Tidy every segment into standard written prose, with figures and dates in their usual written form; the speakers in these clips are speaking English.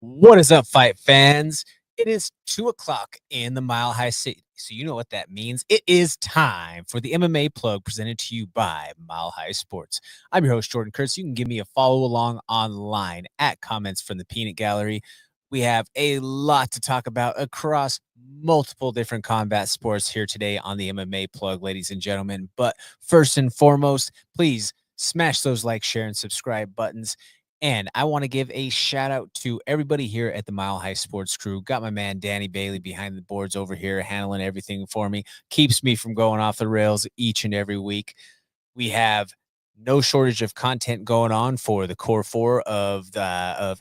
What is up, fight fans? It is 2 o'clock in the Mile High City, so you know what that means. It is time for the MMA Plug presented to you by Mile High Sports. I'm your host, Jordan Kurtz. You can give me a follow along online at Comments from the Peanut Gallery. We have a lot to talk about across multiple different combat sports here today on the MMA Plug, ladies and gentlemen. But first and foremost, please smash those like, share, and subscribe buttons. And I want to give a shout out to everybody here at the Mile High Sports crew. Got my man Danny Bailey behind the boards over here, handling everything for me. Keeps me from going off the rails each and every week. We have no shortage of content going on for the core four of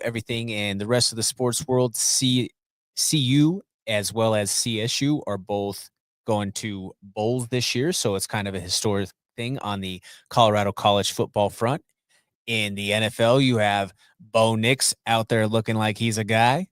everything, and the rest of the sports world. CU as well as CSU are both going to bowls this year, so it's kind of a historic thing on the Colorado college football front. In the NFL, you have Bo Nix out there looking like he's a guy.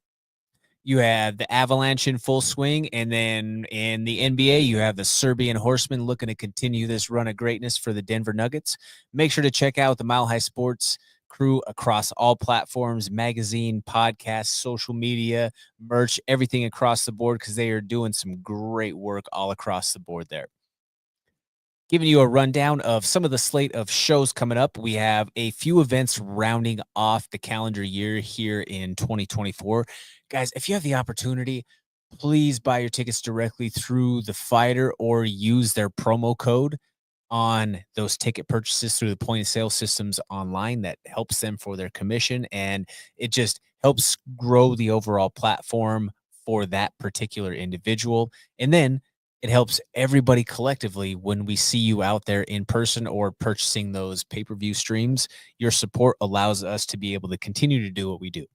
You have the Avalanche in full swing. And then in the NBA, you have the Serbian Horsemen looking to continue this run of greatness for the Denver Nuggets. Make sure to check out the Mile High Sports crew across all platforms, magazine, podcasts, social media, merch, everything across the board, because they are doing some great work all across the board there. Giving you a rundown of some of the slate of shows coming up. We have a few events rounding off the calendar year here in 2024. Guys, if you have the opportunity, please buy your tickets directly through the fighter or use their promo code on those ticket purchases through the point of sale systems online. That helps them for their commission, and it just helps grow the overall platform for that particular individual. And then it helps everybody collectively when we see you out there in person or purchasing those pay-per-view streams. Your support allows us to be able to continue to do what we do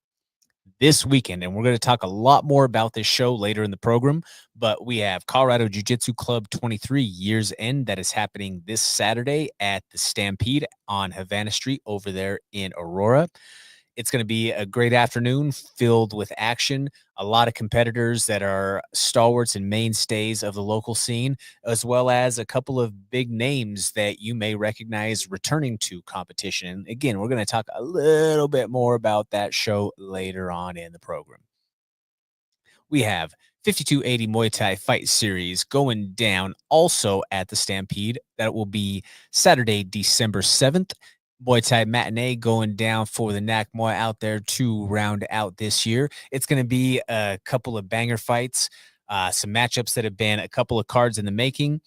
this weekend. And we're going to talk a lot more about this show later in the program, but we have Colorado Jiu-Jitsu Club 23 Years End that is happening this Saturday at the Stampede on Havana Street over there in Aurora. It's going to be a great afternoon filled with action, a lot of competitors that are stalwarts and mainstays of the local scene, as well as a couple of big names that you may recognize returning to competition. And again, we're going to talk a little bit more about that show later on in the program. We have 5280 Muay Thai Fight Series going down also at the Stampede. That will be Saturday, December 7th. Muay Thai matinee going down for the NAC Muay out there to round out this year. It's going to be a couple of banger fights, some matchups that have been a couple of cards in the making.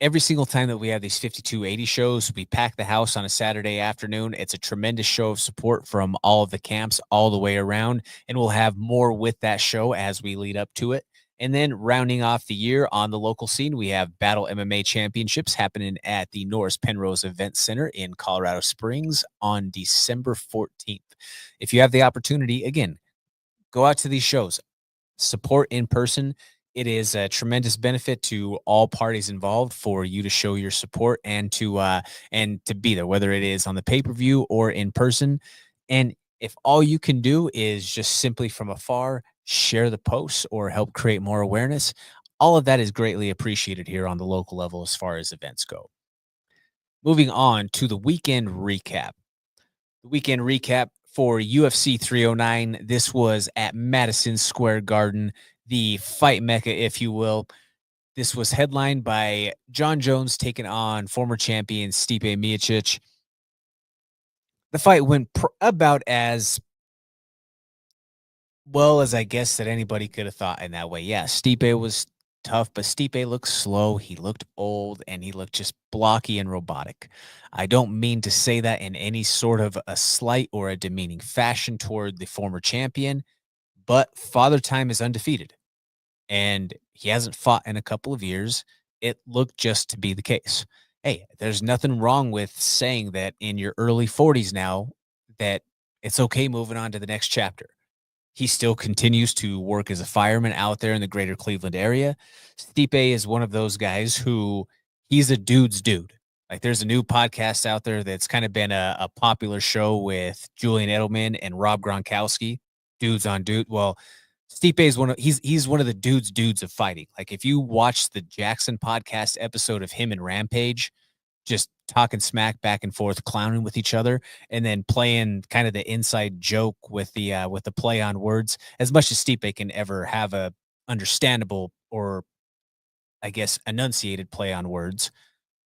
Every single time that we have these 5280 shows, we pack the house on a Saturday afternoon. It's a tremendous show of support from all of the camps all the way around, and we'll have more with that show as we lead up to it. And then rounding off the year on the local scene, we have Battle MMA Championships happening at the Norris Penrose Event Center in Colorado Springs on December 14th. If you have the opportunity, again, go out to these shows, support in person. It is a tremendous benefit to all parties involved for you to show your support and to be there, whether it is on the pay-per-view or in person. And if all you can do is just simply from afar share the posts or help create more awareness, all of that is greatly appreciated here on the local level as far as events go. Moving on to the weekend recap. The weekend recap for UFC 309. This was at Madison Square Garden, the fight mecca, if you will. This was headlined by Jon Jones taking on former champion Stipe Miocic. The fight went about as well as I guess that anybody could have thought in that way. Yeah, Stipe was tough, but Stipe looked slow. He looked old, and he looked just blocky and robotic. I don't mean to say that in any sort of a slight or a demeaning fashion toward the former champion, but Father Time is undefeated, and he hasn't fought in a couple of years. It looked just to be the case. Hey, there's nothing wrong with saying that in your early 40s now that it's okay moving on to the next chapter. He still continues to work as a fireman out there in the greater Cleveland area. Stipe is one of those guys who he's a dude's dude. Like there's a new podcast out there that's kind of been a popular show with Julian Edelman and Rob Gronkowski, Dudes on Dude. Well, Stipe is he's one of the dudes of fighting. Like if you watch the Jackson podcast episode of him and Rampage, just talking smack back and forth, clowning with each other, and then playing kind of the inside joke with the play on words. As much as Stipe can ever have a understandable or I guess enunciated play on words,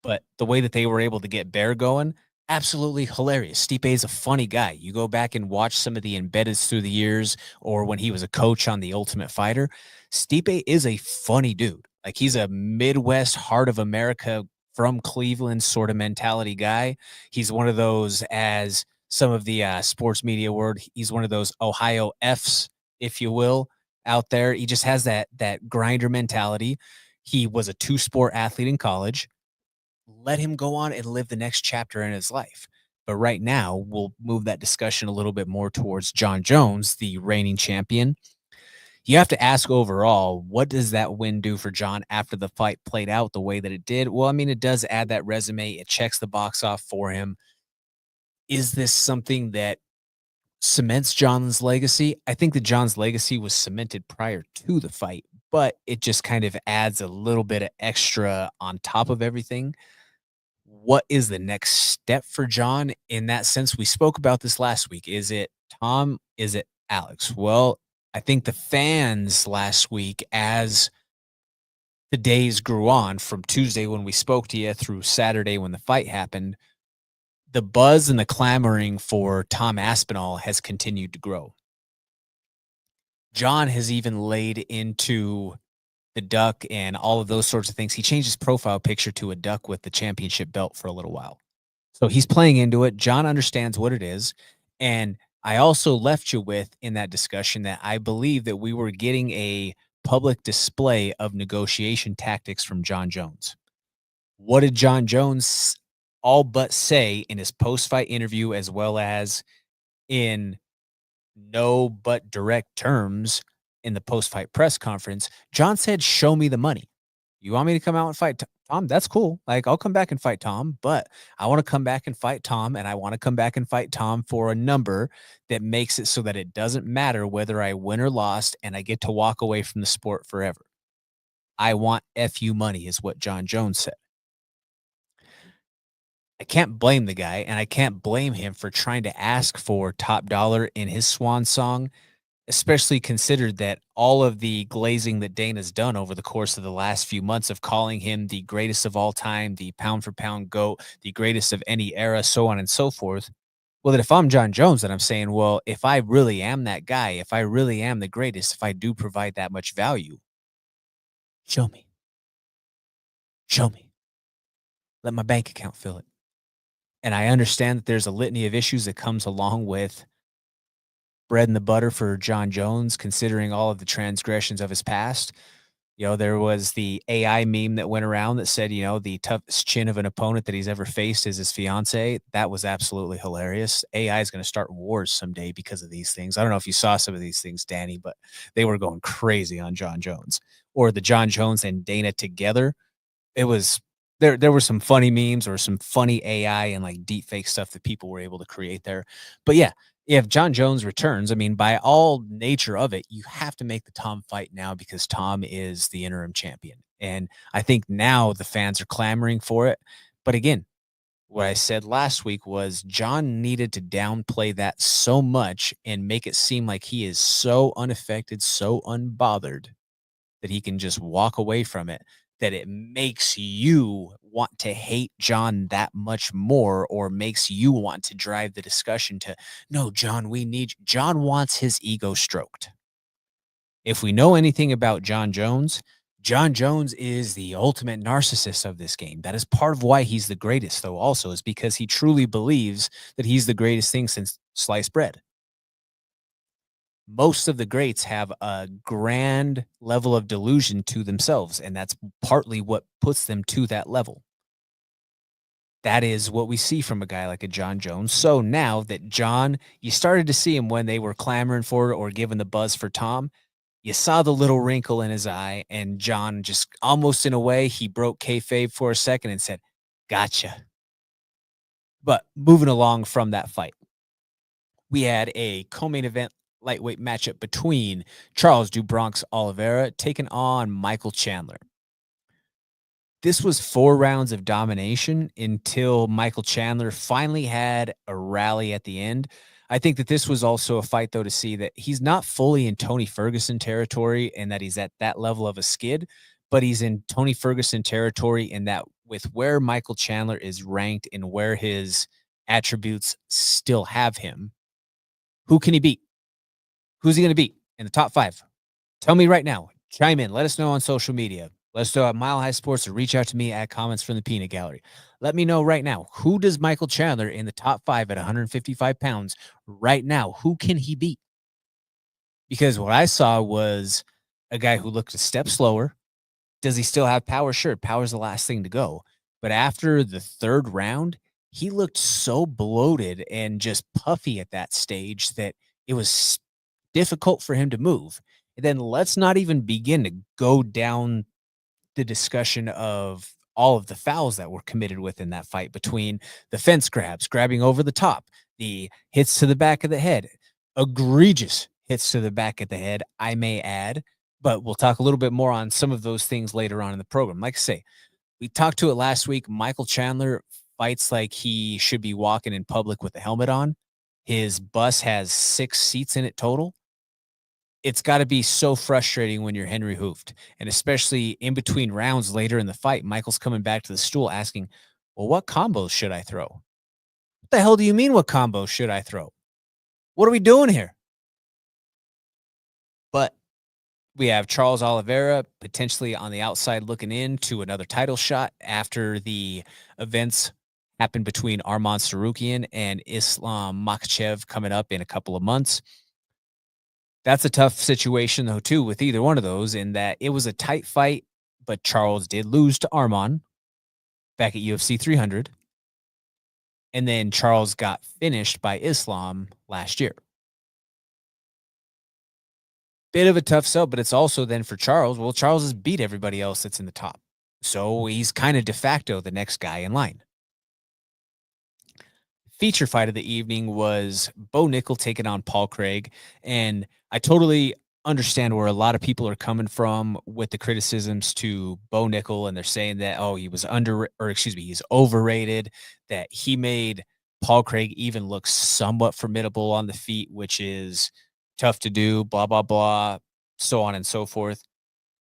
but the way that they were able to get Bear going, absolutely hilarious. Stipe is a funny guy. You go back and watch some of the embeddeds through the years, or when he was a coach on The Ultimate Fighter. Stipe is a funny dude. Like he's a Midwest heart of America from Cleveland sort of mentality guy. He's one of those, as some of the sports media word, he's one of those Ohio Fs, if you will, out there. He just has that grinder mentality. He was a two-sport athlete in college. Let him go on and live the next chapter in his life. But right now, we'll move that discussion a little bit more towards Jon Jones, the reigning champion. You have to ask overall, what does that win do for Jon after the fight played out the way that it did? Well, I mean, it does add that resume. It checks the box off for him. Is this something that cements Jon's legacy? I think that Jon's legacy was cemented prior to the fight, but it just kind of adds a little bit of extra on top of everything. What is the next step for Jon in that sense? We spoke about this last week. Is it Tom? Is it Alex? Well, I think the fans last week, as the days grew on from Tuesday when we spoke to you through Saturday when the fight happened, the buzz and the clamoring for Tom Aspinall has continued to grow. Jon has even laid into the duck and all of those sorts of things. He changed his profile picture to a duck with the championship belt for a little while. So he's playing into it. Jon understands what it is. And I also left you with in that discussion that I believe that we were getting a public display of negotiation tactics from Jon Jones. What did Jon Jones all but say in his post-fight interview, as well as in no but direct terms in the post-fight press conference? Jon said, "Show me the money. You want me to come out and fight Tom? That's cool. Like, I'll come back and fight Tom, but I want to come back and fight Tom, and I want to come back and fight Tom for a number that makes it so that it doesn't matter whether I win or lost, and I get to walk away from the sport forever. I want FU money," is what Jon Jones said. I can't blame the guy, and I can't blame him for trying to ask for top dollar in his swan song, especially considered that all of the glazing that Dana's done over the course of the last few months of calling him the greatest of all time, the pound for pound GOAT, the greatest of any era, so on and so forth. Well, then if I'm Jon Jones, then I'm saying, well, if I really am that guy, if I really am the greatest, if I do provide that much value, show me. Show me. Let my bank account fill it. And I understand that there's a litany of issues that comes along with bread and the butter for Jon Jones, considering all of the transgressions of his past. You know, there was the AI meme that went around that said, the toughest chin of an opponent that he's ever faced is his fiance. That was absolutely hilarious. AI is going to start wars someday because of these things. I don't know if you saw some of these things, Danny, but they were going crazy on Jon Jones, or the Jon Jones and Dana together. It was there were some funny memes or some funny AI and like deep fake stuff that people were able to create there. But yeah, if Jon Jones returns, I mean, by all nature of it, you have to make the Tom fight now because Tom is the interim champion. And I think now the fans are clamoring for it. But again, what I said last week was Jon needed to downplay that so much and make it seem like he is so unaffected, so unbothered that he can just walk away from it, that it makes you want to hate Jon that much more, or makes you want to drive the discussion to, no, Jon, we need, Jon wants his ego stroked. If we know anything about Jon Jones is the ultimate narcissist of this game. That is part of why he's the greatest, though, also, is because he truly believes that he's the greatest thing since sliced bread. Most of the greats have a grand level of delusion to themselves, and that's partly what puts them to that level. That is what we see from a guy like a Jon Jones. So now that Jon, you started to see him when they were clamoring for it or giving the buzz for Tom, you saw the little wrinkle in his eye, and Jon just almost in a way, he broke kayfabe for a second and said, "Gotcha." But moving along from that fight, we had a co-main event lightweight matchup between Charles do Bronx Oliveira taking on Michael Chandler. This was 4 rounds of domination until Michael Chandler finally had a rally at the end. I think that this was also a fight, though, to see that he's not fully in Tony Ferguson territory and that he's at that level of a skid, but he's in Tony Ferguson territory in that with where Michael Chandler is ranked and where his attributes still have him, who can he beat? Who's he going to beat in the top 5? Tell me right now. Chime in. Let us know on social media. Let us know at Mile High Sports or reach out to me at comments from the Peanut Gallery. Let me know right now. Who does Michael Chandler in the top 5 at 155 pounds right now? Who can he beat? Because what I saw was a guy who looked a step slower. Does he still have power? Sure. Power's the last thing to go. But after the 3rd round, he looked so bloated and just puffy at that stage that it was difficult for him to move. And then let's not even begin to go down the discussion of all of the fouls that were committed within that fight between the fence grabs, grabbing over the top, the hits to the back of the head, egregious hits to the back of the head, I may add. But we'll talk a little bit more on some of those things later on in the program. Like I say, we talked to it last week. Michael Chandler fights like he should be walking in public with a helmet on. His bus has 6 seats in it total. It's gotta be so frustrating when you're Henry Hooft, and especially in between rounds later in the fight, Michael's coming back to the stool asking, "Well, what combos should I throw?" "What the hell do you mean, what combos should I throw? What are we doing here?" But we have Charles Oliveira potentially on the outside looking in to another title shot after the events happen between Arman Sarukian and Islam Makhachev coming up in a couple of months. That's a tough situation, though, too, with either one of those, in that it was a tight fight, but Charles did lose to Arman back at UFC 300. And then Charles got finished by Islam last year. Bit of a tough sell, but it's also then for Charles. Well, Charles has beat everybody else that's in the top. So he's kind of de facto the next guy in line. Feature fight of the evening was Bo Nickel taking on Paul Craig. And I totally understand where a lot of people are coming from with the criticisms to Bo Nickel. And they're saying that, oh, he was he's overrated, that he made Paul Craig even look somewhat formidable on the feet, which is tough to do, blah, blah, blah, so on and so forth.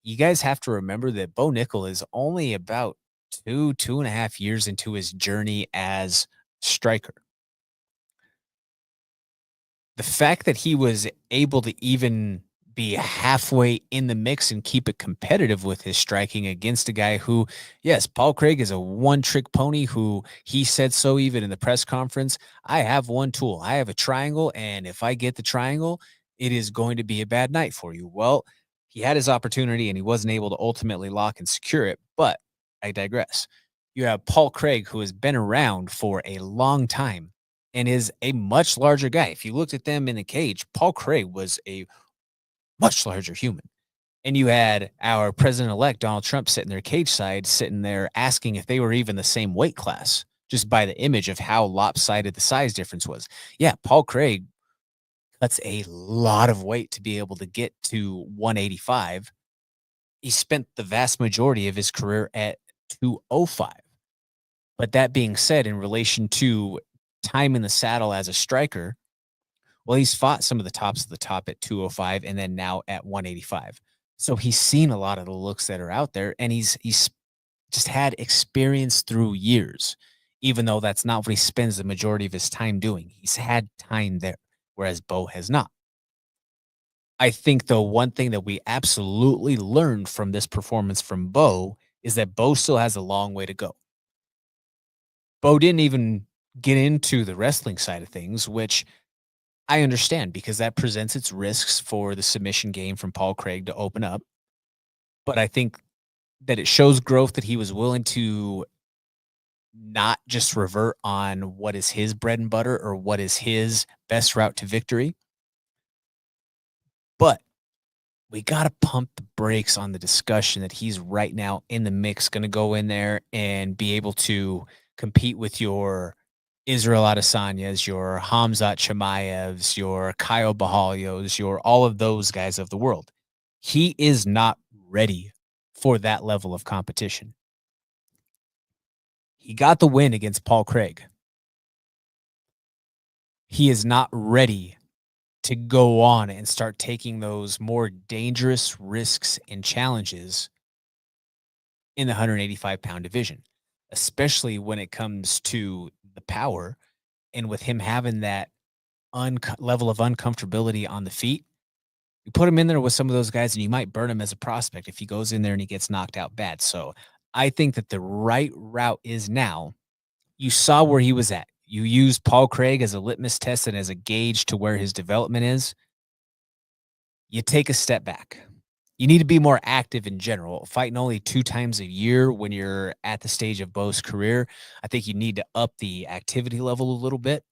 You guys have to remember that Bo Nickel is only about 2.5 years into his journey as striker. The fact that he was able to even be halfway in the mix and keep it competitive with his striking against a guy who, yes, Paul Craig is a one-trick pony who he said so even in the press conference. I have one tool. I have a triangle, and if I get the triangle, it is going to be a bad night for you. Well, he had his opportunity, and he wasn't able to ultimately lock and secure it, but I digress. You have Paul Craig, who has been around for a long time and is a much larger guy. If you looked at them in the cage, Paul Craig was a much larger human. And you had our president-elect, Donald Trump, sitting there cage side, sitting there asking if they were even the same weight class, just by the image of how lopsided the size difference was. Yeah, Paul Craig cuts a lot of weight to be able to get to 185. He spent the vast majority of his career at 205. But that being said, in relation to time in the saddle as a striker, well, he's fought some of the tops of the top at 205 and then now at 185. So he's seen a lot of the looks that are out there, and he's just had experience through years, even though that's not what he spends the majority of his time doing. He's had time there, whereas Bo has not. I think the one thing that we absolutely learned from this performance from Bo is that Bo still has a long way to go. Bo didn't even get into the wrestling side of things, which I understand because that presents its risks for the submission game from Paul Craig to open up. But I think that it shows growth that he was willing to not just revert on what is his bread and butter or what is his best route to victory. But we got to pump the brakes on the discussion that he's right now in the mix, going to go in there and be able to compete with your Israel Adesanyas, your Hamzat Chimaevs, your Kyle Bahalios, your all of those guys of the world. He is not ready for that level of competition. He got the win against Paul Craig. He is not ready to go on and start taking those more dangerous risks and challenges in the 185-pound division, especially when it comes to the power. And with him having that level of uncomfortability on the feet, you put him in there with some of those guys and you might burn him as a prospect if he goes in there and he gets knocked out bad. So I think that the right route is now. You saw where he was at. You used Paul Craig as a litmus test and as a gauge to where his development is. You take a step back. You need to be more active in general. Fighting only 2 times a year when you're at the stage of Bo's career, I think you need to up the activity level a little bit.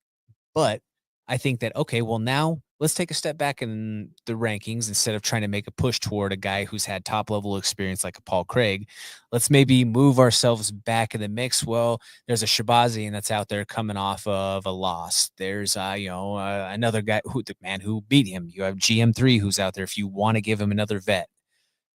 But I think that, okay, well, now let's take a step back in the rankings instead of trying to make a push toward a guy who's had top level experience like a Paul Craig. Let's maybe move ourselves back in the mix. Well, there's a Shabazian that's out there coming off of a loss. There's, another guy who beat him. You have GM3 who's out there if you want to give him another vet.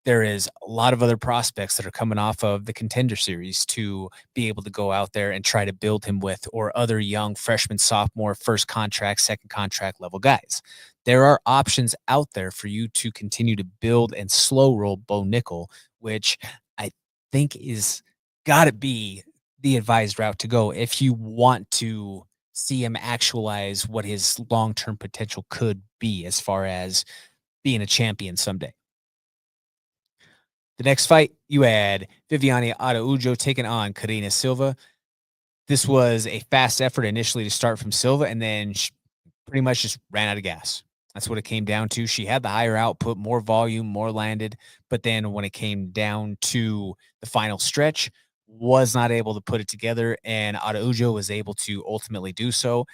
There is a lot of other prospects that are coming off of the Contender Series to be able to go out there and try to build him with, or other young freshman, sophomore, first contract, second contract level guys. There are options out there for you to continue to build and slow roll Bo Nickel, which I think is got to be the advised route to go if you want to see him actualize what his long-term potential could be as far as being a champion someday. The next fight, you had Viviane Araujo taking on Karina Silva. This was a fast effort initially to start from Silva, and then she pretty much just ran out of gas. That's what it came down to. She had the higher output, more volume, more landed, but then when it came down to the final stretch, was not able to put it together, and Araujo was able to ultimately do so.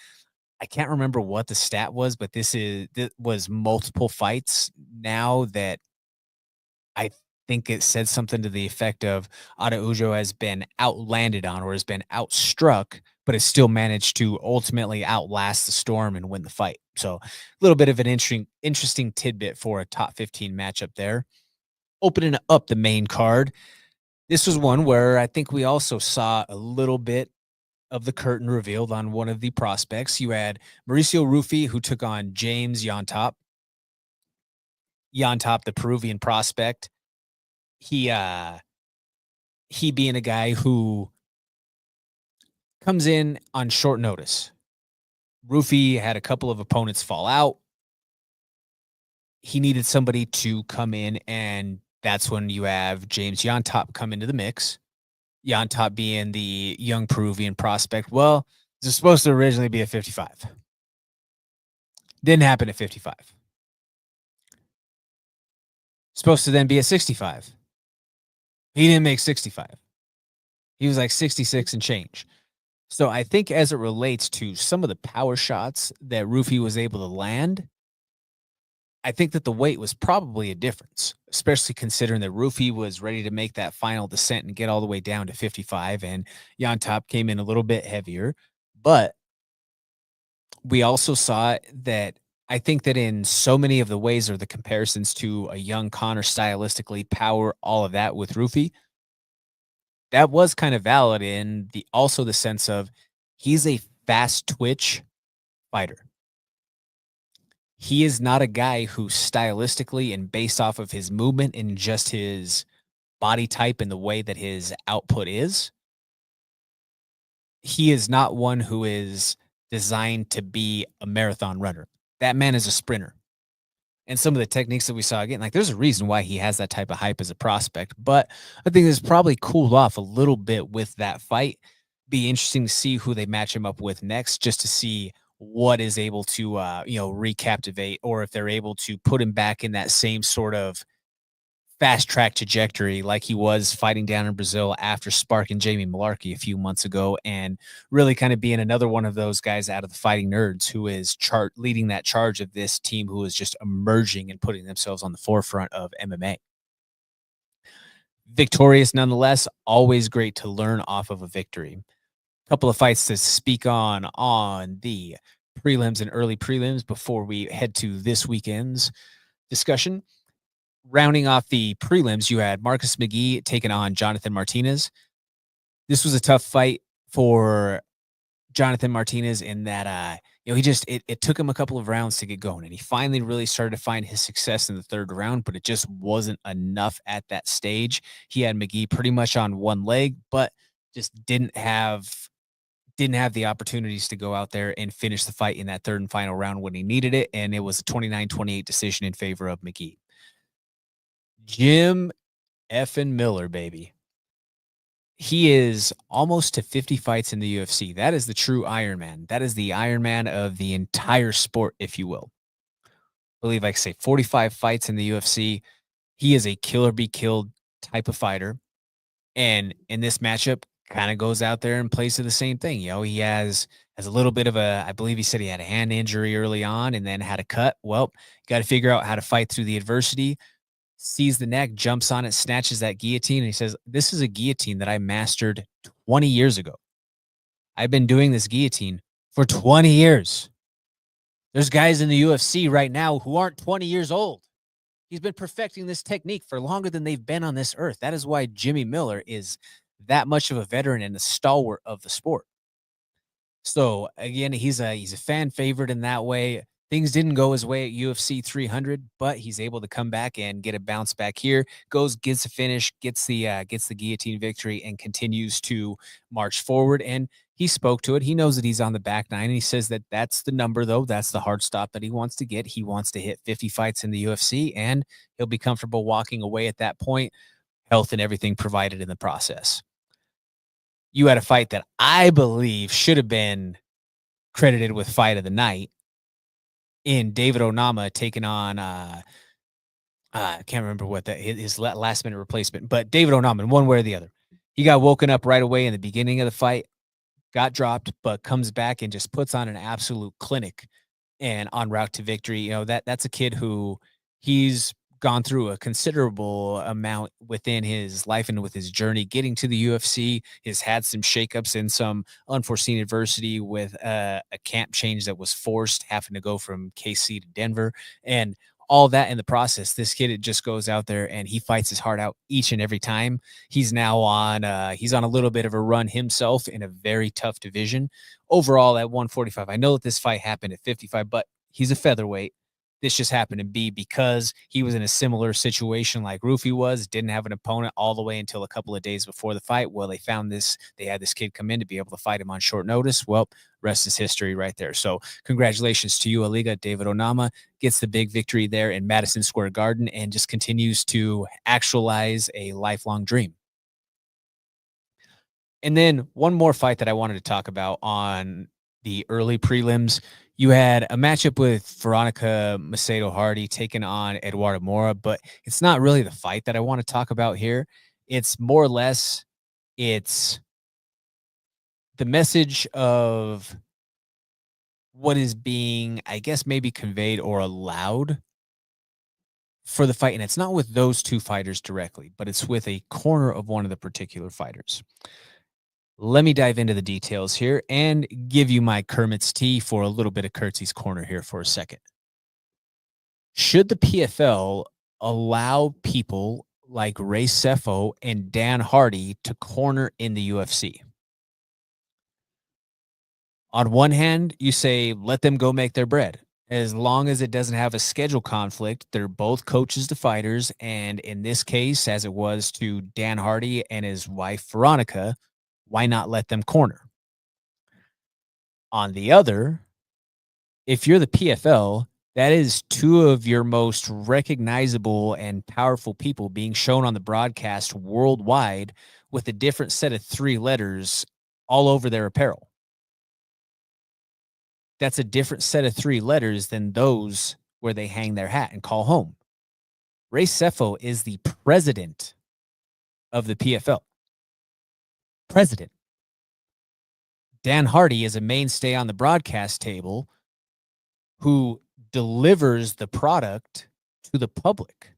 I can't remember what the stat was, but this was multiple fights now that I think it said something to the effect of Araujo has been outlanded on or has been outstruck, but has still managed to ultimately outlast the storm and win the fight. So a little bit of an interesting tidbit for a top 15 matchup there. Opening up the main card, this was one where I think we also saw a little bit of the curtain revealed on one of the prospects. You had Mauricio Rufy, who took on James Yontop. Yontop, the Peruvian prospect, he being a guy who comes in on short notice. Rufy had a couple of opponents fall out. He needed somebody to come in, and that's when you have James Yontop come into the mix. Yontop being the young Peruvian prospect. Well, this was supposed to originally be a 55. Didn't happen at 55. Supposed to then be a 65. He didn't make 65. He was like 66 and change. So I think as it relates to some of the power shots that Rufy was able to land, I think that the weight was probably a difference, especially considering that Rufy was ready to make that final descent and get all the way down to 55, and Yontop came in a little bit heavier. But we also saw that I think that in so many of the ways or the comparisons to a young Connor stylistically, power, all of that with Rufy, that was kind of valid in the sense of he's a fast twitch fighter. He is not a guy who stylistically and based off of his movement and just his body type and the way that his output is, he is not one who is designed to be a marathon runner. That man is a sprinter. And some of the techniques that we saw again, like there's a reason why he has that type of hype as a prospect, but I think it's probably cooled off a little bit with that fight. Be interesting to see who they match him up with next, just to see what is able to, recaptivate, or if they're able to put him back in that same sort of fast track trajectory like he was fighting down in Brazil after sparking Jamie Malarkey a few months ago, and really kind of being another one of those guys out of the Fighting Nerds who is leading that charge of this team who is just emerging and putting themselves on the forefront of MMA. Victorious nonetheless, always great to learn off of a victory. Couple of fights to speak on the prelims and early prelims before we head to this weekend's discussion. Rounding off the prelims, you had Marcus McGee taking on Jonathan Martinez. This was a tough fight. for Jonathan Martinez in that, he just it took him a couple of rounds to get going, and he finally really started to find his success in the 3rd round, but it just wasn't enough at that stage. He had McGee pretty much on one leg, but just didn't have the opportunities to go out there and finish the fight in that 3rd and final round when he needed it, and it was a 29-28 decision in favor of McGee. Jim effing Miller, baby. He is almost to 50 fights in the UFC. That is the true Iron Man. That is the Iron Man of the entire sport, if you will. I believe I say 45 fights in the UFC. He is a killer be killed type of fighter. And in this matchup, kind of goes out there and plays to the same thing. He has a little bit of I believe he said he had a hand injury early on and then had a cut. Well, got to figure out how to fight through the adversity. Sees the neck, jumps on it, snatches that guillotine, and he says, "This is a guillotine that I mastered 20 years ago. I've been doing this guillotine for 20 years. There's guys in the UFC right now who aren't 20 years old. He's been perfecting this technique for longer than they've been on this earth. That is why Jimmy Miller is that much of a veteran and a stalwart of the sport." So again, he's a fan favorite in that way. Things didn't go his way at UFC 300, but he's able to come back and get a bounce back here. Gets a finish, gets the guillotine victory, and continues to march forward. And he spoke to it. He knows that he's on the back nine, and he says that that's the number, though. That's the hard stop that he wants to get. He wants to hit 50 fights in the UFC, and he'll be comfortable walking away at that point. Health and everything provided in the process. You had a fight that I believe should have been credited with fight of the night in David Onama taking on I can't remember what his last minute replacement, but David Onama, one way or the other. He got woken up right away in the beginning of the fight, got dropped, but comes back and just puts on an absolute clinic and on route to victory. That's a kid who he's gone through a considerable amount within his life and with his journey getting to the UFC. Has had some shakeups and some unforeseen adversity with a camp change that was forced, having to go from KC to Denver, and all that in the process. This kid, it just goes out there and he fights his heart out each and every time. He's now on he's on a little bit of a run himself in a very tough division. Overall at 145, I know that this fight happened at 55, but he's a featherweight. This just happened to be because he was in a similar situation like Rufy was, didn't have an opponent all the way until a couple of days before the fight. Well, they had this kid come in to be able to fight him on short notice. Well, rest is history right there. So congratulations to you, Aliga. David Onama gets the big victory there in Madison Square Garden and just continues to actualize a lifelong dream. And then one more fight that I wanted to talk about on the early prelims. You had a matchup with Veronica Macedo Hardy taking on Eduardo Mora, but it's not really the fight that I want to talk about here. It's more or less, it's the message of what is being, I guess, maybe conveyed or allowed for the fight. And it's not with those two fighters directly, but it's with a corner of one of the particular fighters. Let me dive into the details here and give you my Kermit's tea for a little bit of Curtsy's corner here for a second. Should the PFL allow people like Ray Sefo and Dan Hardy to corner in the UFC? On one hand, you say, let them go make their bread. As long as it doesn't have a schedule conflict, they're both coaches to fighters. And in this case, as it was to Dan Hardy and his wife, Veronica, why not let them corner? On the other, if you're the PFL, that is two of your most recognizable and powerful people being shown on the broadcast worldwide with a different set of 3 letters all over their apparel. That's a different set of 3 letters than those where they hang their hat and call home. Ray Sefo is the president of the PFL. President. Dan Hardy is a mainstay on the broadcast table who delivers the product to the public.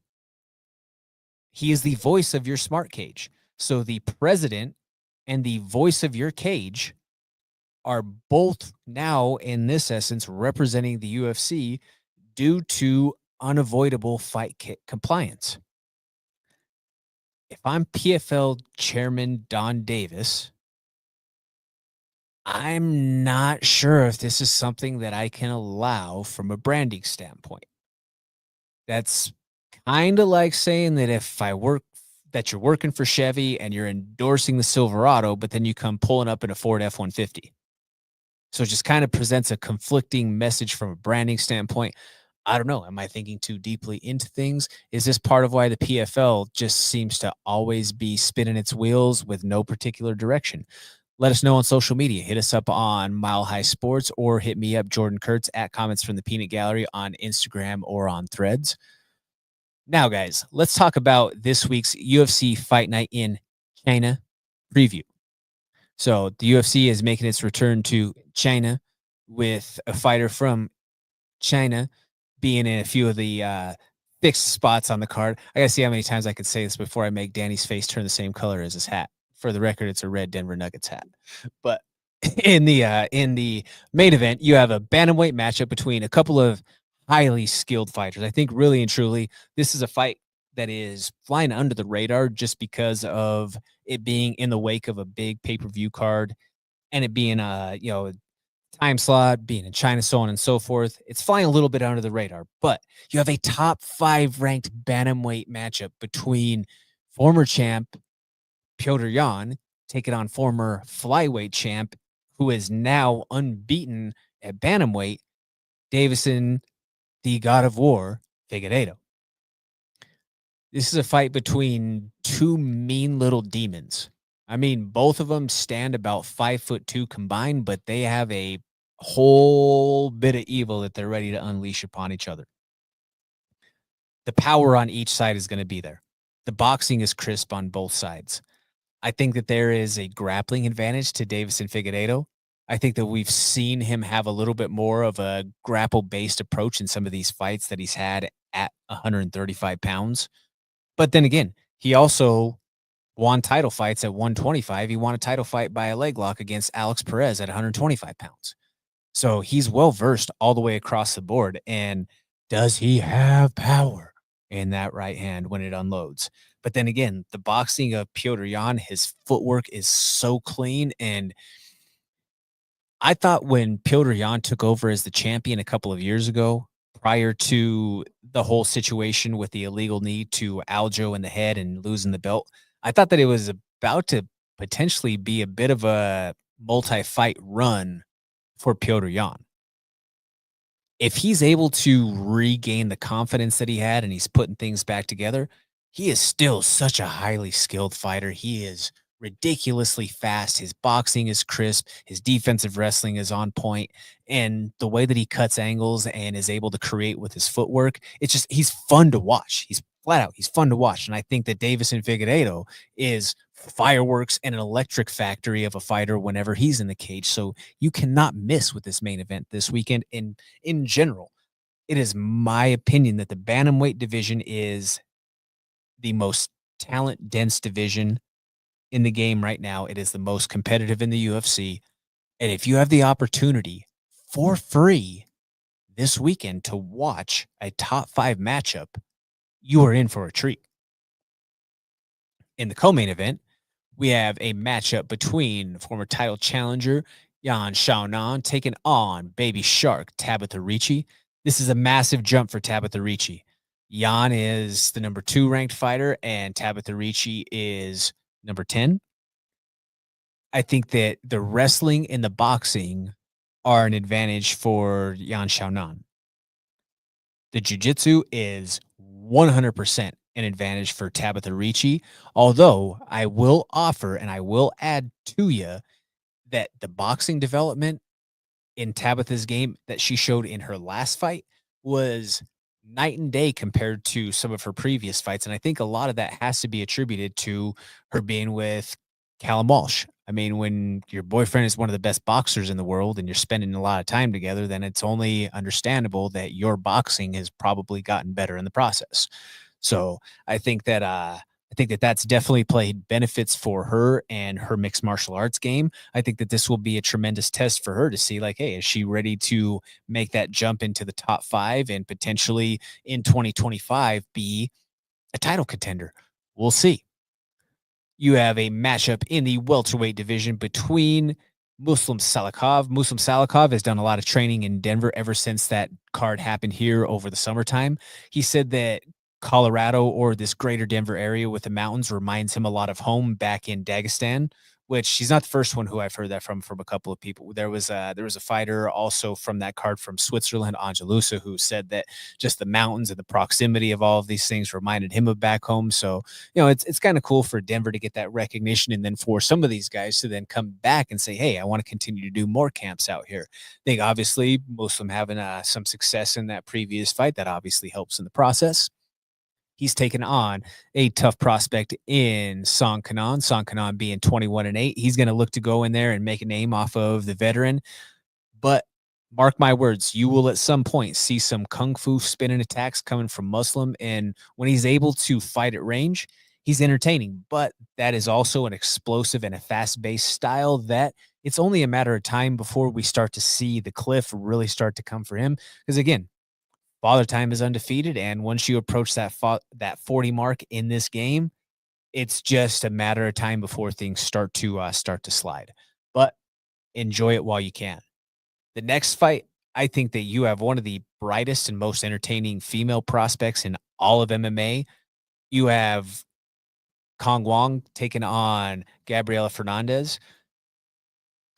He is the voice of your smart cage. So the president and the voice of your cage are both now, in this essence, representing the UFC due to unavoidable fight kit compliance. If I'm PFL chairman Don Davis, I'm not sure if this is something that I can allow from a branding standpoint. That's kinda like saying that if I work that you're working for Chevy and you're endorsing the Silverado, but then you come pulling up in a Ford F-150. So it just kind of presents a conflicting message from a branding standpoint. I don't know. Am I thinking too deeply into things? Is this part of why the PFL just seems to always be spinning its wheels with no particular direction? Let us know on social media. Hit us up on Mile High Sports or hit me up, Jordan Kurtz, at Comments from the Peanut Gallery on Instagram or on Threads. Now, guys, let's talk about this week's UFC Fight Night in China preview. So the UFC is making its return to China with a fighter from China being in a few of the fixed spots on the card. I gotta see how many times I can say this before I make Danny's face turn the same color as his hat. For the record, it's a red Denver Nuggets hat. But in the main event, you have a bantamweight matchup between a couple of highly skilled fighters. I think really and truly, this is a fight that is flying under the radar just because of it being in the wake of a big pay-per-view card and it being a time slot, being in China, so on and so forth. It's flying a little bit under the radar, but you have a top 5 ranked bantamweight matchup between former champ Piotr Jan taking on former flyweight champ who is now unbeaten at bantamweight, Davison, the God of War, Figueiredo. This is a fight between two mean little demons. I mean, both of them stand about 5'2" combined, but they have a whole bit of evil that they're ready to unleash upon each other. The power on each side is going to be there. The boxing is crisp on both sides. I think that there is a grappling advantage to Davison Figueiredo. I think that we've seen him have a little bit more of a grapple-based approach in some of these fights that he's had at 135 pounds. But then again, he also won title fights at 125. He won a title fight by a leg lock against Alex Perez at 125 pounds. So he's well versed all the way across the board. And does he have power in that right hand when it unloads? But then again, the boxing of Piotr Jan, his footwork is so clean. And I thought when Piotr Jan took over as the champion a couple of years ago, prior to the whole situation with the illegal knee to Aljo in the head and losing the belt, I thought that it was about to potentially be a bit of a multi-fight run for Piotr Jan. If he's able to regain the confidence that he had and he's putting things back together, he is still such a highly skilled fighter. He is ridiculously fast. His boxing is crisp. His defensive wrestling is on point. And the way that he cuts angles and is able to create with his footwork, it's just, he's fun to watch. He's flat out, he's fun to watch. And I think that Davison Figueiredo is fireworks and an electric factory of a fighter whenever he's in the cage. So you cannot miss with this main event this weekend. And in general, it is my opinion that the bantamweight division is the most talent dense division in the game right now. It is the most competitive in the UFC. And if you have the opportunity for free this weekend to watch a top 5 matchup, you are in for a treat. In the co-main event, we have a matchup between former title challenger Yan Xiaonan taking on Baby Shark Tabitha Ricci. This is a massive jump for Tabitha Ricci. Yan is the number 2 ranked fighter, and Tabitha Ricci is number 10. I think that the wrestling and the boxing are an advantage for Yan Xiaonan. The jiu-jitsu is 100% an advantage for Tabitha Ricci, although I will offer and I will add to you that the boxing development in Tabitha's game that she showed in her last fight was night and day compared to some of her previous fights. And I think a lot of that has to be attributed to her being with Callum Walsh. I mean, when your boyfriend is one of the best boxers in the world and you're spending a lot of time together, then it's only understandable that your boxing has probably gotten better in the process. So I think that that's definitely played benefits for her and her mixed martial arts game. I think that this will be a tremendous test for her to see, like, hey, is she ready to make that jump into the top 5 and potentially in 2025 be a title contender? We'll see. You have a matchup in the welterweight division between Muslim Salikov has done a lot of training in Denver ever since that card happened here over the summertime. He said that Colorado or this greater Denver area with the mountains reminds him a lot of home back in Dagestan, which he's not the first one who I've heard that from a couple of people. There was a fighter also from that card from Switzerland, Angelusa, who said that just the mountains and the proximity of all of these things reminded him of back home. So, it's kind of cool for Denver to get that recognition, and then for some of these guys to then come back and say, "Hey, I want to continue to do more camps out here." I think obviously Muslim having some success in that previous fight, that obviously helps in the process. He's taken on a tough prospect in Song Kanan. Song Kanan being 21-8. He's going to look to go in there and make a name off of the veteran. But mark my words, you will at some point see some kung fu spinning attacks coming from Muslim. And when he's able to fight at range, he's entertaining. But that is also an explosive and a fast-paced style that it's only a matter of time before we start to see the cliff really start to come for him. Because again, Father Time is undefeated, and once you approach that 40 mark in this game, it's just a matter of time before things start to slide. But enjoy it while you can. The next fight, I think that you have one of the brightest and most entertaining female prospects in all of MMA. You have Kong Wong taking on Gabriela Fernandez.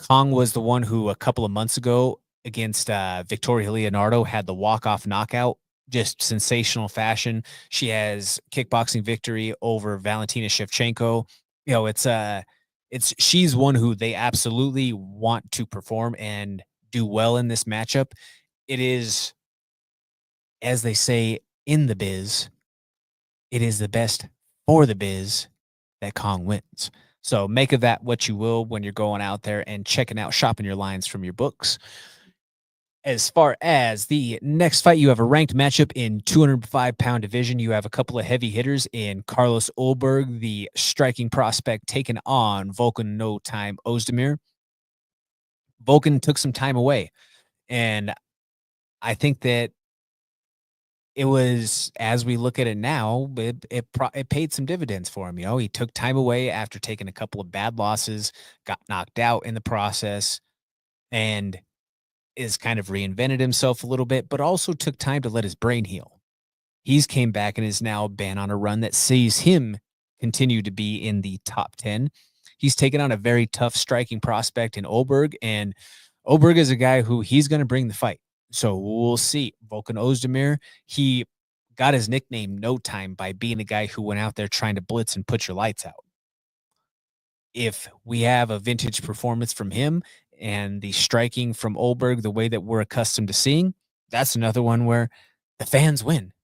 Kong was the one who a couple of months ago against Victoria Leonardo had the walk-off knockout, just sensational fashion. She has kickboxing victory over Valentina Shevchenko. She's one who they absolutely want to perform and do well in this matchup. It is, as they say in the biz, it is the best for the biz that Kong wins. So make of that what you will when you're going out there and checking out, shopping your lines from your books. As far as the next fight, you have a ranked matchup in 205-pound division. You have a couple of heavy hitters in Carlos Ulberg, the striking prospect, taking on Volkan No Time Ozdemir. Volkan took some time away, and I think that it was, as we look at it now, it paid some dividends for him. He took time away after taking a couple of bad losses, got knocked out in the process, and is kind of reinvented himself a little bit, but also took time to let his brain heal. He's came back and is now been on a run that sees him continue to be in the top 10. He's taken on a very tough striking prospect in Oberg, and Oberg is a guy who he's going to bring the fight. So we'll see. Volkan Ozdemir, he got his nickname No Time by being a guy who went out there trying to blitz and put your lights out. If we have a vintage performance from him and the striking from Oldberg, the way that we're accustomed to seeing, that's another one where the fans win.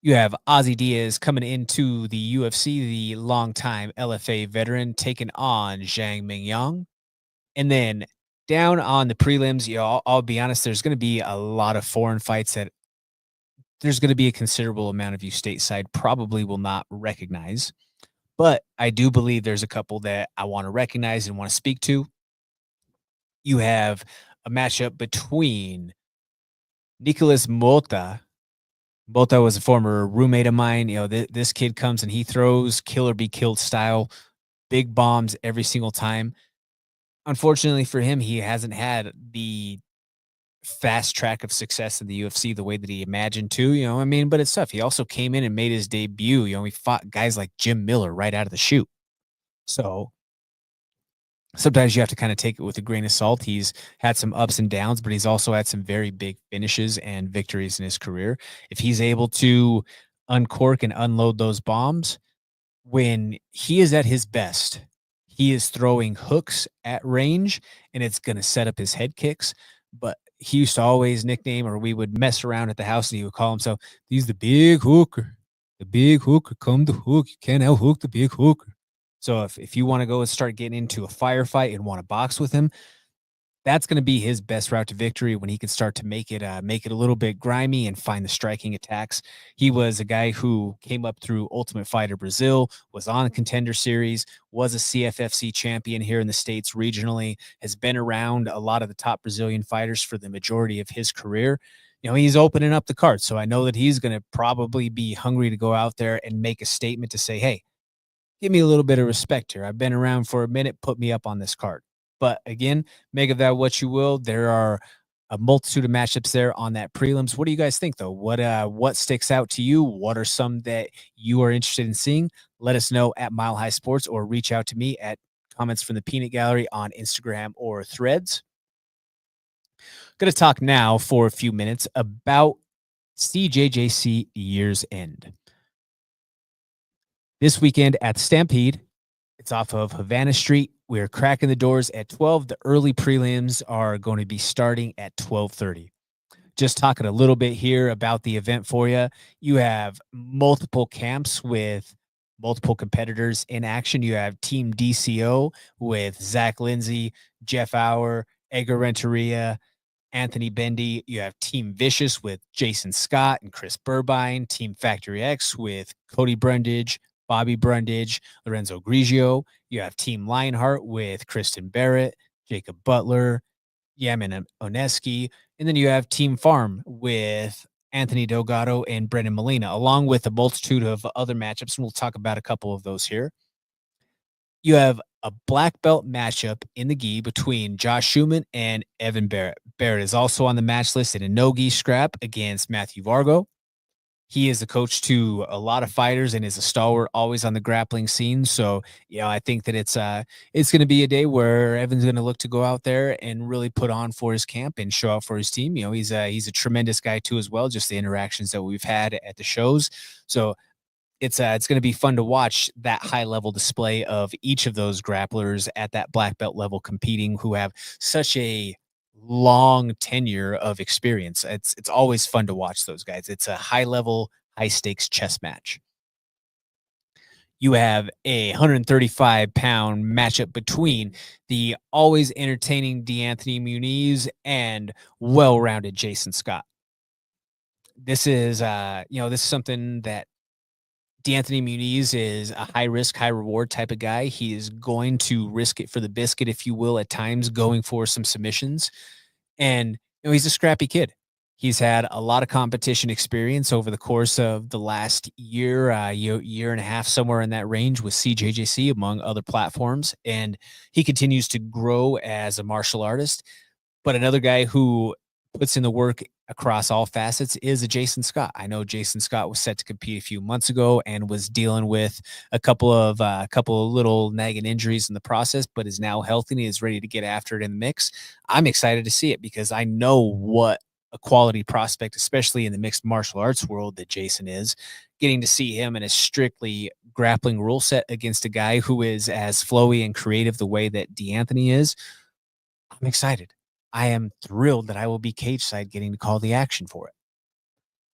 You have Ozzy Diaz coming into the UFC, the longtime LFA veteran, taking on Zhang Mingyang. And then down on the prelims, I'll be honest, there's going to be a lot of foreign fights that there's going to be a considerable amount of you stateside probably will not recognize. But I do believe there's a couple that I want to recognize and want to speak to. You have a matchup between Nicholas Mota. Mota was a former roommate of mine. This kid comes and he throws kill or be killed style, big bombs every single time. Unfortunately for him, he hasn't had the fast track of success in the UFC the way that he imagined to, but it's tough. He also came in and made his debut. He fought guys like Jim Miller right out of the chute. So sometimes you have to kind of take it with a grain of salt. He's had some ups and downs, but he's also had some very big finishes and victories in his career. If he's able to uncork and unload those bombs, when he is at his best, he is throwing hooks at range, and it's going to set up his head kicks. But he used to always nickname, or we would mess around at the house, and he would call himself, he's the big hooker. The big hooker, come to hook. You can't out-hook the big hooker. So if you want to go and start getting into a firefight and want to box with him, that's going to be his best route to victory when he can start to make it a little bit grimy and find the striking attacks. He was a guy who came up through Ultimate Fighter Brazil, was on the Contender Series, was a CFFC champion here in the States regionally, has been around a lot of the top Brazilian fighters for the majority of his career. He's opening up the card. So I know that he's going to probably be hungry to go out there and make a statement to say, hey, give me a little bit of respect here. I've been around for a minute. Put me up on this card. But again, make of that what you will. There are a multitude of matchups there on that prelims. What do you guys think though? What sticks out to you? What are some that you are interested in seeing? Let us know at Mile High Sports or reach out to me at comments from the Peanut Gallery on Instagram or Threads. Going to talk now for a few minutes about CJJC Year's End. This weekend at Stampede, it's off of Havana Street. We're cracking the doors at 12. The early prelims are going to be starting at 12:30. Just talking a little bit here about the event for you. You have multiple camps with multiple competitors in action. You have Team DCO with Zach Lindsay, Jeff Auer, Edgar Renteria, Anthony Bendy. You have Team Vicious with Jason Scott and Chris Burbine. Team Factory X with Cody Brundage, Bobby Brundage, Lorenzo Grigio. You have Team Lionheart with Kristen Barrett, Jacob Butler, Yamin Oneski. And then you have Team Farm with Anthony Delgado and Brendan Molina, along with a multitude of other matchups. And we'll talk about a couple of those here. You have a black belt matchup in the gi between Josh Schumann and Evan Barrett. Barrett is also on the match list in a no-gi scrap against Matthew Vargo. He is the coach to a lot of fighters and is a stalwart always on the grappling scene. So, I think that it's going to be a day where Evan's going to look to go out there and really put on for his camp and show out for his team. He's a tremendous guy too as well, just the interactions that we've had at the shows. So it's going to be fun to watch that high level display of each of those grapplers at that black belt level competing who have such a long tenure of experience. It's always fun to watch those guys. It's a high level, high stakes chess match. You have a 135-pound matchup between the always entertaining DeAnthony Muniz and well-rounded Jason Scott. This is something that DeAnthony Muniz is a high risk, high reward type of guy. He is going to risk it for the biscuit, if you will, at times, going for some submissions. And he's a scrappy kid. He's had a lot of competition experience over the course of the last year and a half, somewhere in that range with CJJC, among other platforms. And he continues to grow as a martial artist. But another guy who puts in the work across all facets is a Jason Scott. I know Jason Scott was set to compete a few months ago and was dealing with a couple of little nagging injuries in the process, but is now healthy and is ready to get after it in the mix. I'm excited to see it because I know what a quality prospect, especially in the mixed martial arts world, that Jason is. Getting to see him in a strictly grappling rule set against a guy who is as flowy and creative the way that DeAnthony is, I'm excited. I am thrilled that I will be cage side getting to call the action for it.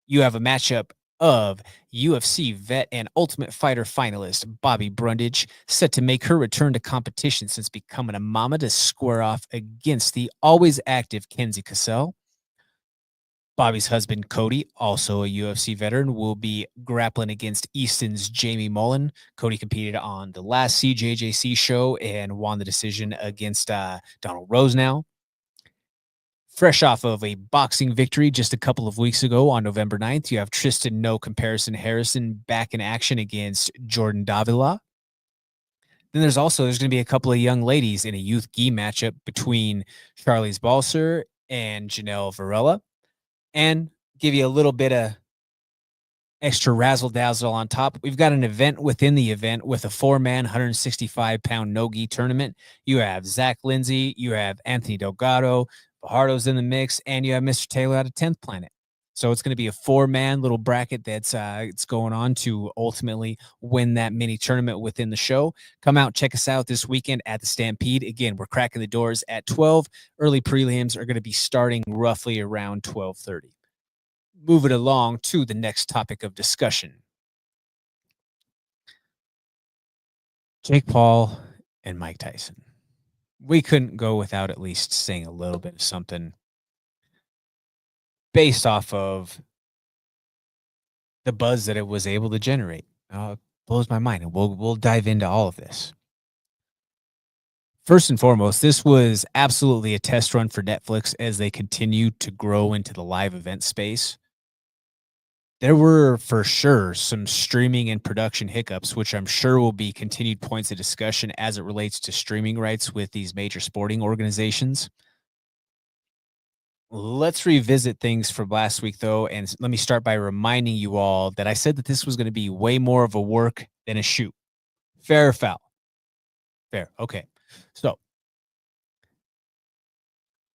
You have a matchup of UFC vet and Ultimate Fighter finalist Bobby Brundage, set to make her return to competition since becoming a mama, to square off against the always active Kenzie Cassell. Bobby's husband, Cody, also a UFC veteran, will be grappling against Easton's Jamie Mullen. Cody competed on the last CJJC show and won the decision against Donald Rosenau. Fresh off of a boxing victory just a couple of weeks ago on November 9th, you have Tristan No Comparison Harrison back in action against Jordan Davila. Then there's going to be a couple of young ladies in a youth gi matchup between Charlize Balser and Janelle Varela. And give you a little bit of extra razzle dazzle on top. We've got an event within the event with a 4-man, 165-pound no-gi tournament. You have Zach Lindsay, you have Anthony Delgado, Fajardo's in the mix, and you have Mr. Taylor out of 10th Planet. So it's going to be a 4-man little bracket that's it's going on to ultimately win that mini tournament within the show. Come out, check us out this weekend at the Stampede. Again, we're cracking the doors at 12. Early prelims are going to be starting roughly around 12:30. Moving along to the next topic of discussion. Jake Paul and Mike Tyson. We couldn't go without at least saying a little bit of something based off of the buzz that it was able to generate. It blows my mind, and we'll dive into all of this. First and foremost, this was absolutely a test run for Netflix as they continue to grow into the live event space. There were for sure some streaming and production hiccups, which I'm sure will be continued points of discussion as it relates to streaming rights with these major sporting organizations. Let's revisit things from last week, though, and let me start by reminding you all that I said that this was going to be way more of a work than a shoot. Fair or foul? Fair. Okay. So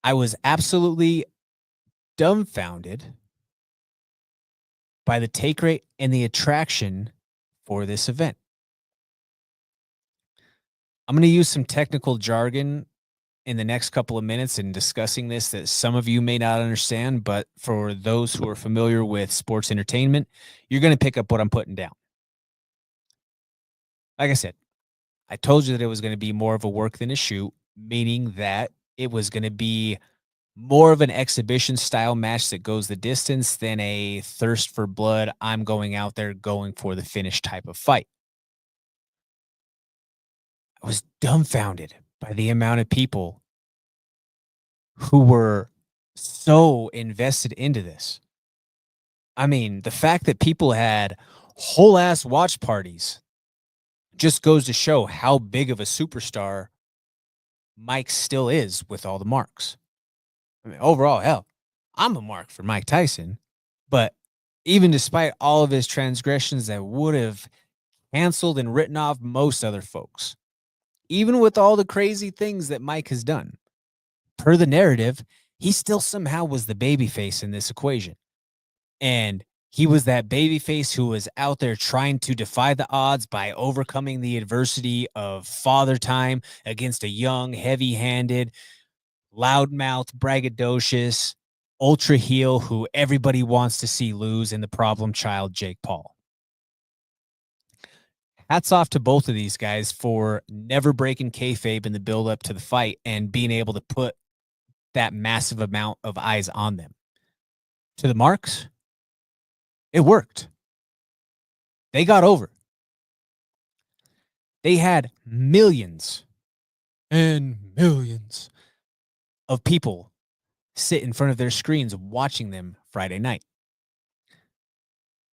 I was absolutely dumbfounded by the take rate and the attraction for this event. I'm going to use some technical jargon in the next couple of minutes in discussing this that some of you may not understand, but for those who are familiar with sports entertainment, you're going to pick up what I'm putting down. Like I said, I told you that it was going to be more of a work than a shoot, meaning that it was going to be more of an exhibition style match that goes the distance than a thirst for blood. I'm going out there going for the finish type of fight. I was dumbfounded by the amount of people who were so invested into this. I mean, the fact that people had whole ass watch parties just goes to show how big of a superstar Mike still is with all the marks. I mean, overall, hell, I'm a mark for Mike Tyson, but even despite all of his transgressions that would have canceled and written off most other folks, even with all the crazy things that Mike has done, per the narrative, he still somehow was the babyface in this equation. And he was that babyface who was out there trying to defy the odds by overcoming the adversity of father time against a young, heavy-handed, loudmouth, braggadocious, ultra heel who everybody wants to see lose in the problem child, Jake Paul. Hats off to both of these guys for never breaking kayfabe in the build-up to the fight and being able to put that massive amount of eyes on them. To the marks, it worked. They got over. They had millions and millions of people sit in front of their screens watching them Friday night.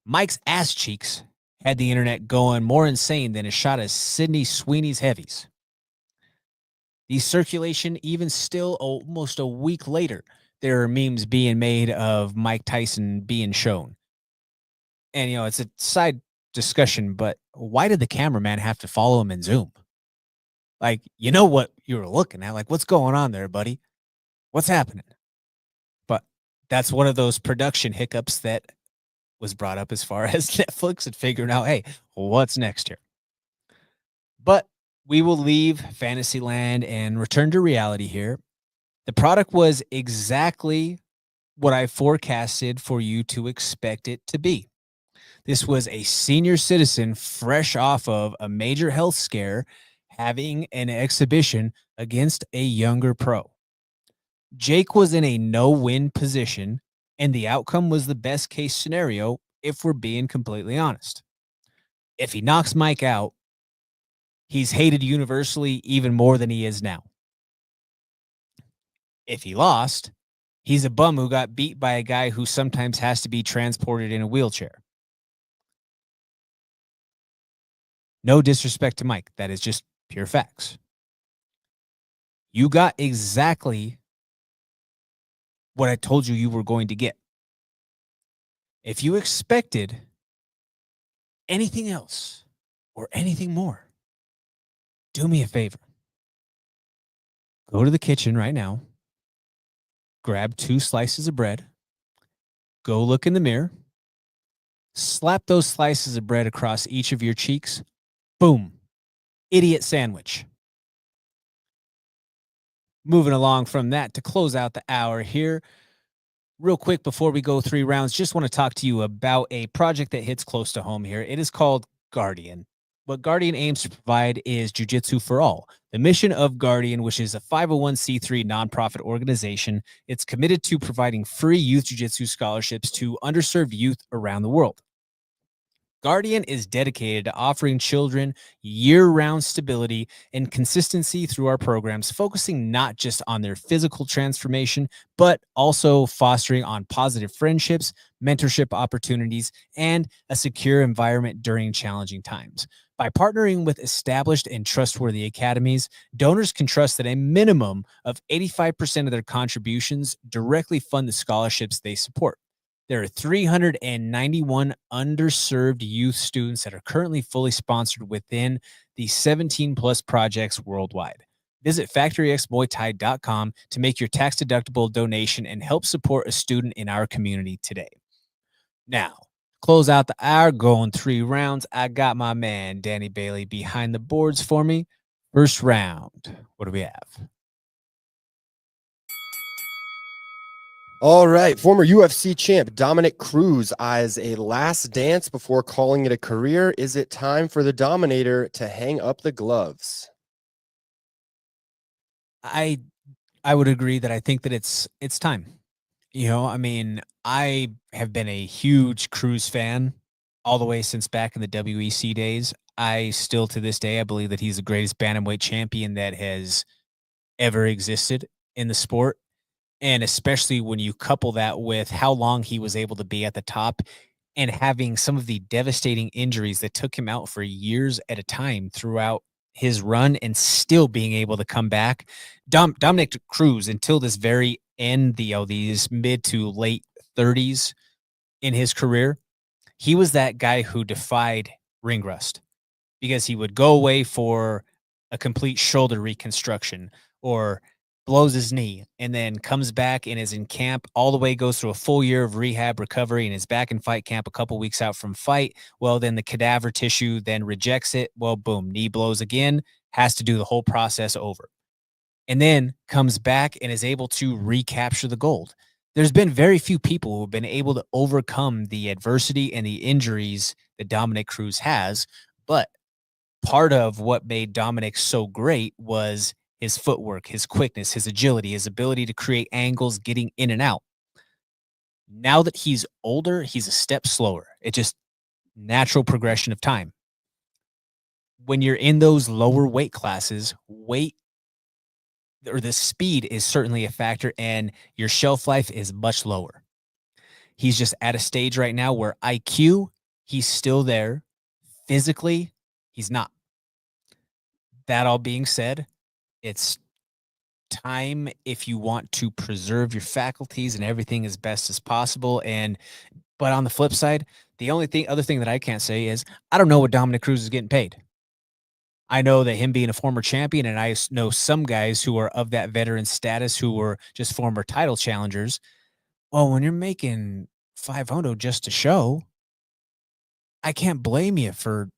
Mike's ass cheeks had the internet going more insane than a shot of Sydney Sweeney's heavies. The circulation, even still almost a week later, there are memes being made of Mike Tyson being shown. And, you know, it's a side discussion, but why did the cameraman have to follow him in Zoom? Like, you know what you were looking at. Like, what's going on there, buddy? What's happening? But that's one of those production hiccups that was brought up as far as Netflix and figuring out, hey, what's next here? But we will leave Fantasyland and return to reality here. The product was exactly what I forecasted for you to expect it to be. This was a senior citizen fresh off of a major health scare having an exhibition against a younger pro. Jake was in a no-win position, and the outcome was the best case scenario if we're being completely honest. If he knocks Mike out, he's hated universally even more than he is now. If he lost, he's a bum who got beat by a guy who sometimes has to be transported in a wheelchair. No disrespect to Mike. That is just pure facts. You got exactly what I told you were going to get. If you expected anything else or anything more, do me a favor. Go to the kitchen right now. Grab 2 slices of bread. Go look in the mirror. Slap those slices of bread across each of your cheeks. Boom. Idiot sandwich. Moving along from that to close out the hour here. Real quick before we go 3 rounds, just want to talk to you about a project that hits close to home here. It is called Guardian. What Guardian aims to provide is jiu-jitsu for all. The mission of Guardian, which is a 501c3 nonprofit organization, it's committed to providing free youth jiu-jitsu scholarships to underserved youth around the world. Guardian is dedicated to offering children year-round stability and consistency through our programs, focusing not just on their physical transformation, but also fostering on positive friendships, mentorship opportunities, and a secure environment during challenging times. By partnering with established and trustworthy academies, donors can trust that a minimum of 85% of their contributions directly fund the scholarships they support. There are 391 underserved youth students that are currently fully sponsored within the 17 plus projects worldwide. Visit factoryxmuaythai.com to make your tax deductible donation and help support a student in our community today. Now, close out the hour, going 3 rounds. I got my man Danny Bailey behind the boards for me. First round. What do we have? All right. Former UFC champ Dominick Cruz eyes a last dance before calling it a career. Is it time for the Dominator to hang up the gloves? I would agree that I think that it's time. You know, I mean, I have been a huge Cruz fan all the way since back in the WEC days. I still to this day I believe that he's the greatest bantamweight champion that has ever existed in the sport. And especially when you couple that with how long he was able to be at the top and having some of the devastating injuries that took him out for years at a time throughout his run and still being able to come back. Dominick Cruz, until this very end, these mid to late 30s in his career, he was that guy who defied ring rust because he would go away for a complete shoulder reconstruction or blows his knee and then comes back and is in camp all the way, goes through a full year of rehab recovery and is back in fight camp a couple weeks out from fight. Well, then the cadaver tissue then rejects it. Well, boom, knee blows again, has to do the whole process over. And then comes back and is able to recapture the gold. There's been very few people who have been able to overcome the adversity and the injuries that Dominick Cruz has, but part of what made Dominick so great was his footwork, his quickness, his agility, his ability to create angles, getting in and out. Now that he's older, he's a step slower. It's just natural progression of time. When you're in those lower weight classes, weight or the speed is certainly a factor, and your shelf life is much lower. He's just at a stage right now where IQ, he's still there. Physically, he's not. That all being said, it's time if you want to preserve your faculties and everything as best as possible. But on the flip side, the other thing that I can't say is I don't know what Dominick Cruz is getting paid. I know that him being a former champion, and I know some guys who are of that veteran status who were just former title challengers. Well, when you're making 500 just to show, I can't blame you for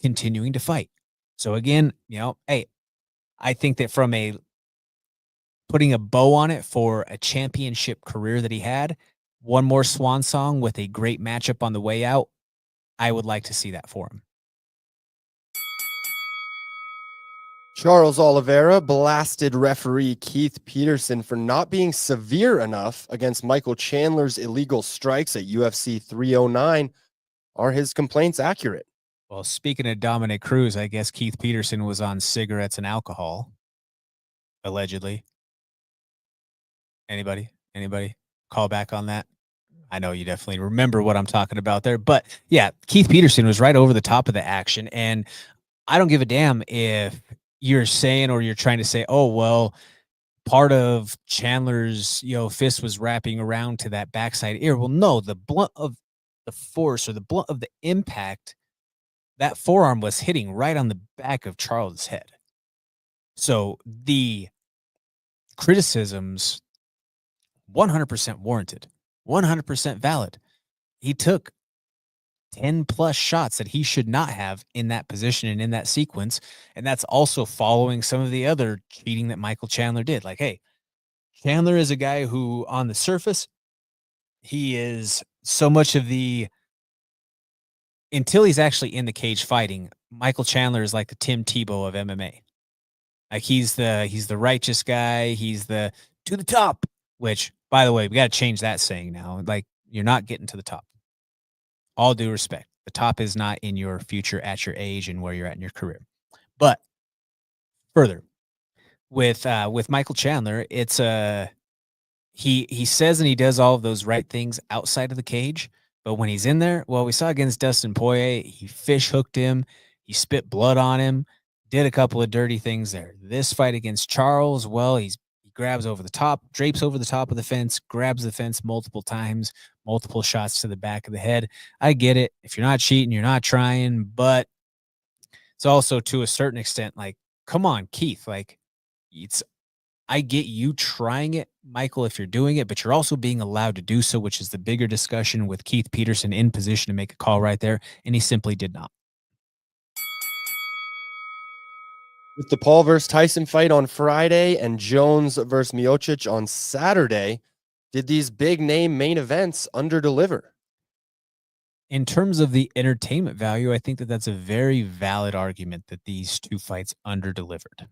continuing to fight. So again, hey, I think that from putting a bow on it for a championship career that he had, one more swan song with a great matchup on the way out, I would like to see that for him. Charles Oliveira blasted referee Keith Peterson for not being severe enough against Michael Chandler's illegal strikes at UFC 309. Are his complaints accurate? Well, speaking of Dominick Cruz, I guess Keith Peterson was on cigarettes and alcohol, allegedly. Anybody call back on that? I know you definitely remember what I'm talking about there, but yeah, Keith Peterson was right over the top of the action. And I don't give a damn if you're saying, or you're trying to say, oh, well, part of Chandler's, fist was wrapping around to that backside ear. Well, no, the blunt of the force or the blunt of the impact, that forearm was hitting right on the back of Charles' head. So the criticisms, 100% warranted, 100% valid. He took 10 plus shots that he should not have in that position and in that sequence. And that's also following some of the other cheating that Michael Chandler did. Like, hey, Chandler is a guy who on the surface, he is so much of until he's actually in the cage fighting, Michael Chandler is like the Tim Tebow of MMA. Like he's the righteous guy. He's the to the top, which by the way, we got to change that saying now. Like you're not getting to the top. All due respect. The top is not in your future at your age and where you're at in your career. But further, with Michael Chandler, it's he says and he does all of those right things outside of the cage, but when he's in there, well, we saw against Dustin Poirier, he fish hooked him, he spit blood on him, did a couple of dirty things there. This fight against Charles, well, he grabs over the top, drapes over the top of the fence, grabs the fence multiple times, multiple shots to the back of the head. I get it. If you're not cheating, you're not trying, but it's also to a certain extent like, come on, Keith, like it's I get you trying it, Michael, if you're doing it, but you're also being allowed to do so, which is the bigger discussion with Keith Peterson in position to make a call right there, and he simply did not. With the Paul versus Tyson fight on Friday and Jones versus Miocic on Saturday, did these big name main events underdeliver? In terms of the entertainment value, I think that that's a very valid argument that these two fights underdelivered.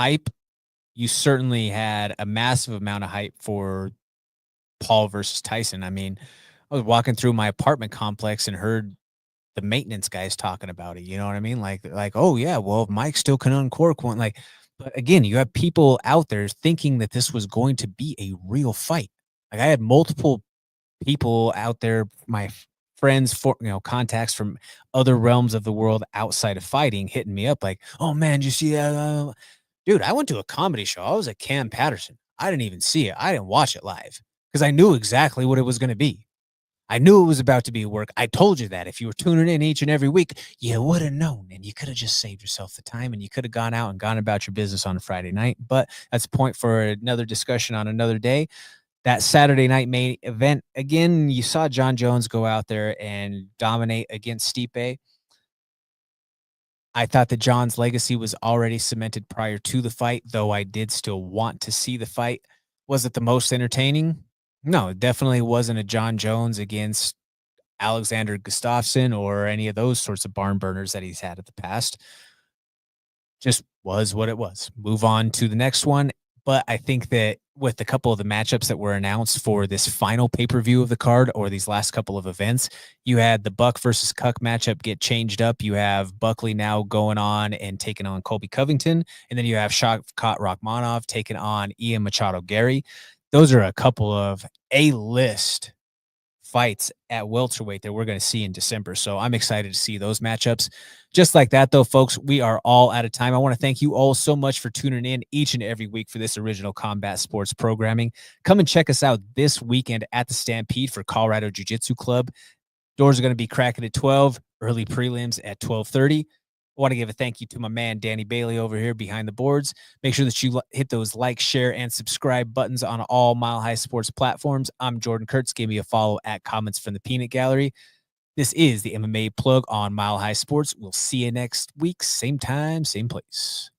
Hype, you certainly had a massive amount of hype for Paul versus Tyson. I mean, I was walking through my apartment complex and heard the maintenance guys talking about it. You know what I mean? Like, oh yeah, well, Mike still can uncork one. Like, but again, you have people out there thinking that this was going to be a real fight. Like, I had multiple people out there, my friends, for contacts from other realms of the world outside of fighting, hitting me up like, "Oh man, did you see that?" Dude, I went to a comedy show. I was at Cam Patterson. I didn't even see it. I didn't watch it live because I knew exactly what it was going to be. I knew it was about to be work. I told you that if you were tuning in each and every week, you would have known and you could have just saved yourself the time and you could have gone out and gone about your business on a Friday night. But that's a point for another discussion on another day. That Saturday night main event, again, you saw Jon Jones go out there and dominate against Stipe. I thought that Jon's legacy was already cemented prior to the fight, though I did still want to see the fight. Was it the most entertaining? No, it definitely wasn't a Jon Jones against Alexander Gustafsson or any of those sorts of barn burners that he's had in the past. Just was what it was. Move on to the next one. But I think that with a couple of the matchups that were announced for this final pay-per-view of the card or these last couple of events, you had the Buck versus Cuck matchup get changed up. You have Buckley now going on and taking on Colby Covington. And then you have Shavkat Rakhmonov taking on Ian Machado Gary. Those are a couple of A-list fights at welterweight that we're going to see in December. So I'm excited to see those matchups. Just like that, though, folks, we are all out of time. I want to thank you all so much for tuning in each and every week for this original combat sports programming. Come and check us out this weekend at the Stampede for Colorado Jiu-Jitsu Club. Doors are going to be cracking at 12, early prelims at 12:30. I want to give a thank you to my man, Danny Bailey, over here behind the boards. Make sure that you hit those like, share, and subscribe buttons on all Mile High Sports platforms. I'm Jordan Kurtz. Give me a follow at Comments from the Peanut Gallery. This is the MMA Plug on Mile High Sports. We'll see you next week. Same time, same place.